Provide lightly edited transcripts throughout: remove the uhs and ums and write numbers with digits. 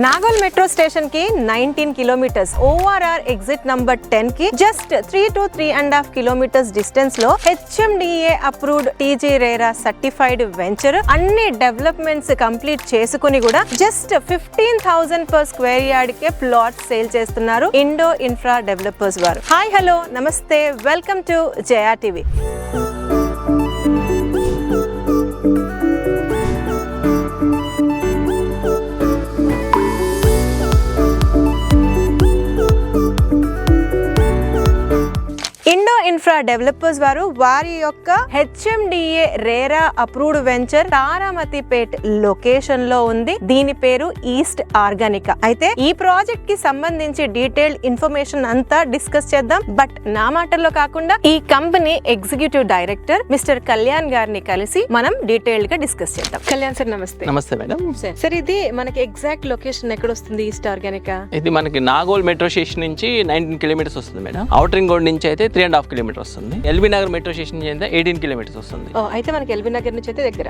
Nagole metro station కి 19 kilometres, ORR exit number 10 కి just 3 to 3.5 kilometres distance లో HMDA approved TG RERA certified venture అన్ని developments complete చేసుకుని కూడా జస్ట్ 15,000 per స్క్వేర్ యార్డ్ కే plot sale చేస్తున్నారు ఇండో ఇన్ఫ్రా డెవలపర్స్ వారు. హాయ్ హలో నమస్తే, welcome to Jaya TV. Indo Infra developers వారి యొక్క HMDA RERA approved venture Taramatipet location లో ఉంది. దీని పేరు ఈస్ట్ ఆర్గానికా. అయితే ఈ ప్రాజెక్ట్ కి సంబంధించి డీటెయిల్డ్ ఇన్ఫర్మేషన్ అంతా డిస్కస్ చేద్దాం. బట్ నా మాటల్లో కాకుండా ఈ company executive director mister Kalyan గారిని కలిసి మనం డీటెయిల్డ్ గా డిస్కస్ చేద్దాం. కళ్యాణ్ సార్ నమస్తే. నమస్తే మేడం. సార్ ఇది మనకి ఎగ్జాక్ట్ లొకేషన్ ఎక్కడ వస్తుంది ఈస్ట్ ఆర్గానికా? ఇది మనకి నాగోల్ మెట్రో స్టేషన్ నుంచి 19 కిలోమీటర్స్ వస్తుంది మేడం. అవుటర్ రింగ్ రోడ్ నుంచి అయితే 3.5 కిలోమీటర్ వస్తుంది. ఎల్బీ నగర్ మెట్రో స్టేషన్ నుంచి అయితే 18 కిలోమీటర్స్ వస్తుంది. అయితే మనకి ఎల్బీ నగర్ నుంచి అయితే దగ్గర.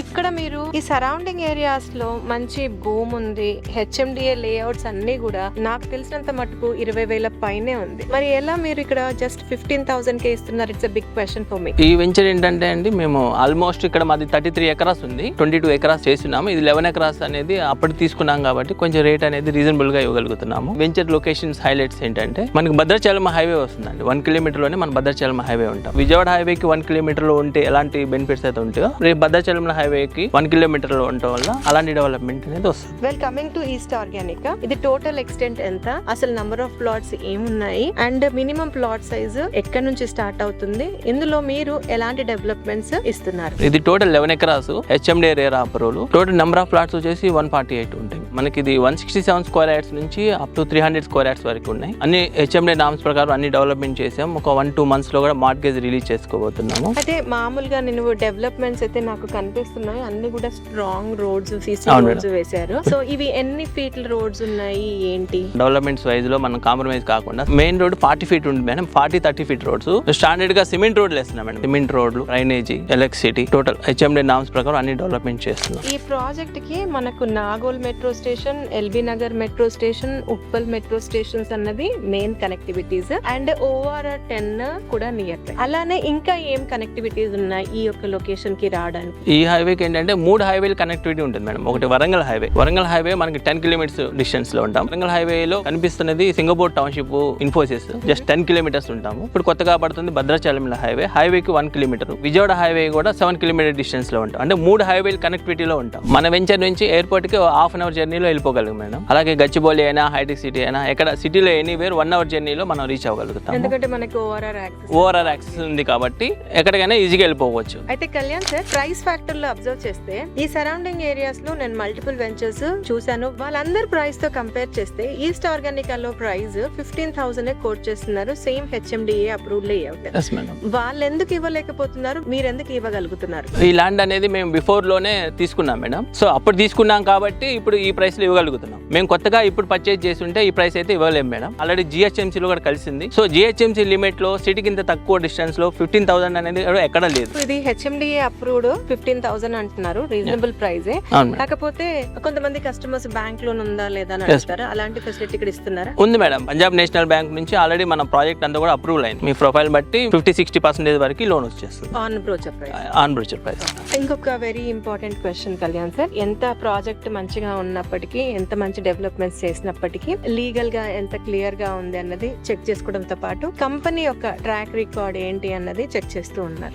ఇక్కడ మీరు ఈ సరౌండింగ్ ఏరియాస్ లో మంచి భూమి ఉంది. HMDA లేఅవుట్స్ అన్ని కూడా నాకు తెలిసినంత మటుకు 20,000 పైనే ఉంది. మరి ఎలా మీరు ఇక్కడ జస్ట్ 15,000 కే ఇస్తున్నారు? It's a big question for me. ఈ వెంచర్ ఏంటంటే అండి, మేము ఆల్మోస్ట్ ఇక్కడ మాది 33 ఎకరాస్ ఉంది. 22 ఎకరాస్ చేస్తున్నాము. ఇది 11 ఎకరాస్ అనేది అప్పుడు తీసుకున్నాం కాబట్టి కొంచెం రేట్ అనేది రీజనబుల్ గా ఇవ్వగలుగుతున్నాము. వెంచర్ లొకేషన్స్ హైలైట్స్ ఏంటంటే మనకి భద్రాచలం హైవే వస్తుందండి. 1 కిలోమీటర్ లోనే మన భద్రాచలం హైవే ఉంటాం. విజయవాడ హైవేకి 1 కిలోమీటర్ లో ఉంటే ఎలాంటి బెనిఫిట్స్ అయితే ఉంటాయో రేపు భద్రాచలం హైవేకి 1 కిలోమీటర్ లో ఉండటం వల్ల అలాంటి డెవలప్మెంట్ అనేది వస్తుంది. Well, coming to east Organica, ఇది టోటల్ ఎక్స్టెంట్ ఎంత, అసలు నంబర్ ఆఫ్ ప్లాట్స్ ఏమున్నాయి, అండ్ మినిమం ప్లాట్ సైజ్ ఎక్కడ నుంచి స్టార్ట్ అవుతుంది, ఇందులో మీరు ఎలాంటి డెవలప్మెంట్స్ ఇస్తున్నారు? ఇది total 11 acres HMDA RERA approval. Total number of plots వచ్చేసి 148 ఉంటాయి. మనకి ఇది 167 స్క్వేర్ యార్డ్స్ నుంచి అప్ టు 300 స్క్వేర్ యార్డ్స్ వరకు ఉన్నాయి. అన్ని HMDA నామ్స్ ప్రకారం అన్ని డెవలప్మెంట్ చేసాం. ఒక 1-2 మంత్స్ లో కూడా మార్గేజ్ రిలీజ్ చేసుకోబోతున్నాము. అయితే మామూలుగా నేను డెవలప్మెంట్స్ అయితే నాకు కనిపిస్తున్నాయి, అన్ని కూడా స్ట్రాంగ్ రోడ్స్, సీసీ రోడ్స్ వేశారు. సో ఇవి ఎన్ని ఫీట్ల రోడ్స్ ఉన్నాయి ఏంటి? డెవలప్మెంట్స్ వైజ్ లో మనం కాంప్రమైజ్ కాకుండా మెయిన్ రోడ్ 40 ఫీట్ ఉంది మేడం. 40-30 ఫీట్ రోడ్స్ స్టాండర్డ్ గా సిమెంట్ రోడ్లు వేస్తున్నాం మేడం. సిమెంట్ రోడ్లు, drainage, electricity, total HMDA norms ప్రకారం అన్ని డెవలప్మెంట్ చేస్తున్నాం. ఈ ప్రాజెక్ట్ కి మనకు Nagole metro station, LB Nagar metro station, Uppal metro stations అన్నది మెయిన్ కనెక్టివిటీస్, అండ్ ORR 10 కూడా నియర్ బై. అలానే ఇంకా ఏం కనెక్టివిటీస్ ఉన్నాయి ఈ యొక్క లొకేషన్ కి రావడానికి? ఈ హైవేకి ఏంటంటే 3 హైవేలు కనెక్టివిటీ ఉంటుంది మేడం. ఒకటి వరంగల్ హైవే. వరంగల్ హైవే మనకి 10 కిలోమీటర్స్ డిస్టెన్స్ లో ఉంటాం. వరంగల్ హైవేలో కనిపిస్తున్నది Singapore township, Infosys, just 10 kilometres ఉంటాము. ఇప్పుడు కొత్తగా పడుతుంది భద్రాచలం హైవేకి 1 కిలోమీటర్. విజయవాడ హైవే కూడా 7 కిలోమీటర్ డిస్టెన్స్ లో ఉంటాం. అంటే 3 హైవేలు కనెక్టివిటీలో ఉంటాం. మన వెంచర్ నుంచి ఎయిర్పోర్ట్ కి ½ అవర్ జర్నీలో వెళ్ళిపోగలం మేడం. అలాగే గచ్చిబౌలి అయినా, హైటెక్ సిటీ అయినా, ఎక్కడ సిటీలో ఎనీవేర్ 1 అవర్ జర్నీలో మనం రీచ్ అవ్వగలుగుతాం. ఎందుకంటే మనకి ఓఆర్ఆర్ యాక్సెస్ ఉంది కాబట్టి ఎక్కడికైనా ఈజీగా వెళ్ళిపోవచ్చు. అయితే కళ్యాణ్ సార్, ప్రైస్ ఫ్యాక్టర్ లో అబ్జర్వ్ చేస్తే ఈ సరౌండింగ్ ఏరియాస్ లో నేను మల్టిపుల్ వెంచర్స్ చూసాను. వాళ్ళందరి ప్రైస్ తో కంపేర్ చేస్తే ఈస్ట్ ఆర్గానికాలో ప్రైస్ 15,000 కోట్ చేస్తున్నారు. Same HMDA approved layout. వాళ్ళు ఎందుకు ఇవ్వలేకపోతున్నారు, మీరు ఎందుకు ఇవ్వగలుగుతున్నారు? ఈ ల్యాండ్ అనేది మేము బిఫోర్ లోనే తీసుకున్నాం మేడం. సో అప్పుడు తీసుకున్నాం కాబట్టి ఇప్పుడు ఈ ప్రైస్ లో ఇవ్వగలుగుతున్నాం. మేము కొత్తగా ఇప్పుడు పర్చేజ్ చేస్తుంటే ఈ ప్రైస్ అయితే ఇవ్వలేము మేడం. ఆల్రెడీ GHMC లో కూడా కలిసింది. సో GHMC లిమిట్ లో సిటీకి ఇంత తక్కువ డిస్టెన్స్ లో 15,000 అనేది ఎక్కడ లేదు. ఇది HMDA అప్రూవ్డ్ 15,000 అంటున్నారు, రీజనబుల్ ప్రైజే. కాకపోతే కొంతమంది కస్టమర్స్ బ్యాంక్ లోన్ ఉందా లేదా అని అడుగుతారు. అలాంటి ఫెసిలిటీ ఇక్కడ ఇస్తున్నారా? ఉంది మేడం. పంజాబ్ నేషనల్ బ్యాంక్ నుంచి ఆల్రెడీ మన ప్రాజెక్ట్ అంతా కూడా అప్రూవల్ అయింది. మీ ప్రొఫైల్ బట్టి 50-60% వరకు లోన్ వచ్చేస్తుంది on brochure price. On brochure price. ఇంకొక very important question Kalyan sir, ఎంత ప్రాజెక్ట్ మంచిగా ఉన్నప్పటికీ, ఎంత మంచి డెవలప్మెంట్స్ చేసినప్పటికీ, లీగల్ గా ఎంత క్లియర్ గా ఉంది అన్నది చెక్ చేసుకోవడంతో పాటు కంపెనీ యొక్క ట్రాక్ రికార్డ్ ఏంటి అన్నది చెక్ చేస్తూ ఉన్నారు.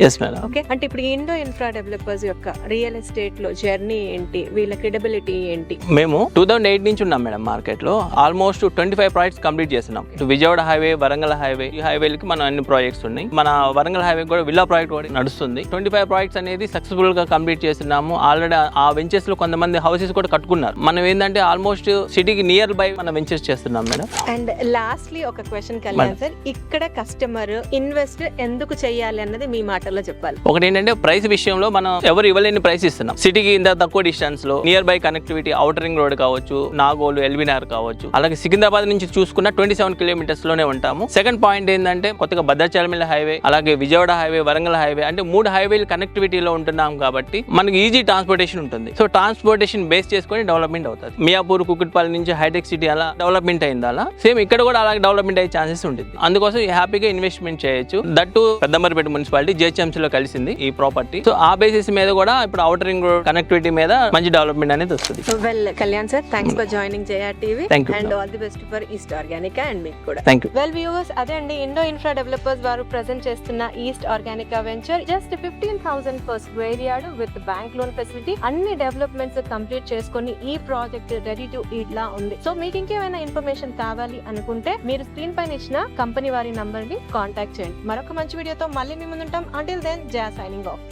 ఓకే, అంటే ఇప్పుడు ఇండో ఇన్ఫ్రా డెవలపర్స్ యొక్క రియల్ ఎస్టేట్ లో జర్నీ ఏంటి, వీళ్ళ క్రెడిబిలిటీ ఏంటి? మేము 2008 నుంచి ఉన్నాం మేడం మార్కెట్ లో. ఆల్మోస్ట్ 25 ప్రాజెక్ట్స్ కంప్లీట్ చేస్తున్నాం. ఇటు విజయవాడ హైవే, వరంగల్ హైవే, ఈ హైవేలకి మన అన్ని ప్రాజెక్ట్స్ ఉన్నాయి. మన వరంగల్ హైవే కూడా విల్లా ప్రాజెక్ట్ కూడా నడుస్తుంది. 25 ప్రాజెక్ట్స్ అనేది సక్సెస్ఫుల్ గా కంప్లీట్ చేస్తున్నాము. ఆల్రెడీ ఆ వెంచర్స్ లో కొంతమంది హౌసెస్ కూడా కట్టుకున్నారు. మనం ఏంటంటే ఆల్మోస్ట్ సిటీకి నియర్ బై మన వెంచర్స్ చేస్తున్నాం మేడం. అండ్ లాస్ట్లీ ఒక క్వశ్చన్ కళ్యాణ్ సార్, ఇక్కడ కస్టమర్ ఇన్వెస్ట్ ఎందుకు చేయాలి అన్నది మీ మాటల్లో చెప్పాలి. ఒకటి ఏంటంటే ప్రైస్ విషయంలో మనం ఎవరు ఇవ్వలేని ప్రైస్ ఇస్తున్నాం. సిటీకి ఇంత తక్కువ డిస్టెన్స్ లో near by connectivity, outer ring road కావచ్చు, నాగోలు, ఎల్బీనగర్ కావచ్చు, అలాగే సికింద్రాబాద్ నుంచి చూసుకున్న 27 కిలోమీటర్స్ లోనే ఉంటాము. సెకండ్ పాయింట్ ఏంటంటే కొత్తగా భద్రాచలం హైవే, అలాగే విజయవాడ హైవే, వరంగల్ హైవే, అంటే 3 హైవేలు కనెక్టివిటీలో ఉంటున్నాం కాబట్టి మనకి ఈజీ ట్రాన్స్పోర్టేషన్ ఉంటుంది. సో ట్రాన్స్పోర్టేషన్ బేస్ చేసుకొని డెవలప్మెంట్ అవుతుంది. మియాపూర్, కుకుట్పల్లి నుంచి హైటెక్ సిటీ అలా డెవలప్మెంట్ అయింది. అలా సేమ్ ఇక్కడ కూడా అలాగే డెవలప్మెంట్ అయ్యే ఛాన్సెస్ ఉంటుంది. అందుకోసం హ్యాపీగా ఇన్వెస్ట్మెంట్ చేయొచ్చు. దట్టు పెద్దంబర్పేట మున్సిపాలిటీ జిహెచ్ఎంసీ లో కలిసింది ఈ ప్రాపర్టీ. సో ఆ బేసిస్ మీద కూడా ఇప్పుడు ఔటర్ రింగ్ రోడ్ కనెక్టివిటీ మీద మంచి డెవలప్మెంట్ అనేది వస్తుంది. Well Kalyan sir, thanks for joining JR TV and all the best for East Organica and మీకు కూడా. Thank you. వెల్ వ్యూవర్స్, అదే అండి ఇండో ఇన్ఫ్రా డెవలపర్స్ వారు ప్రెజెంట్ చేస్తున్న East Organica venture just 15,000 per square yard with bank loan facility. అన్ని developments complete చేసుకొని ఈ project ready to eat లా ఉంది. సో మీకు ఇంకేమైనా ఇన్ఫర్మేషన్ కావాలి అనుకుంటే మీరు స్క్రీన్ పైన ఇచ్చిన కంపెనీ వారి నంబర్ ని కాంటాక్ట్ చేయండి. మరొక మంచి వీడియోతో మళ్ళీ మీ ముందుంటాం. అంటిల్ దెన్, జయ సైనింగ్ ఆఫ్.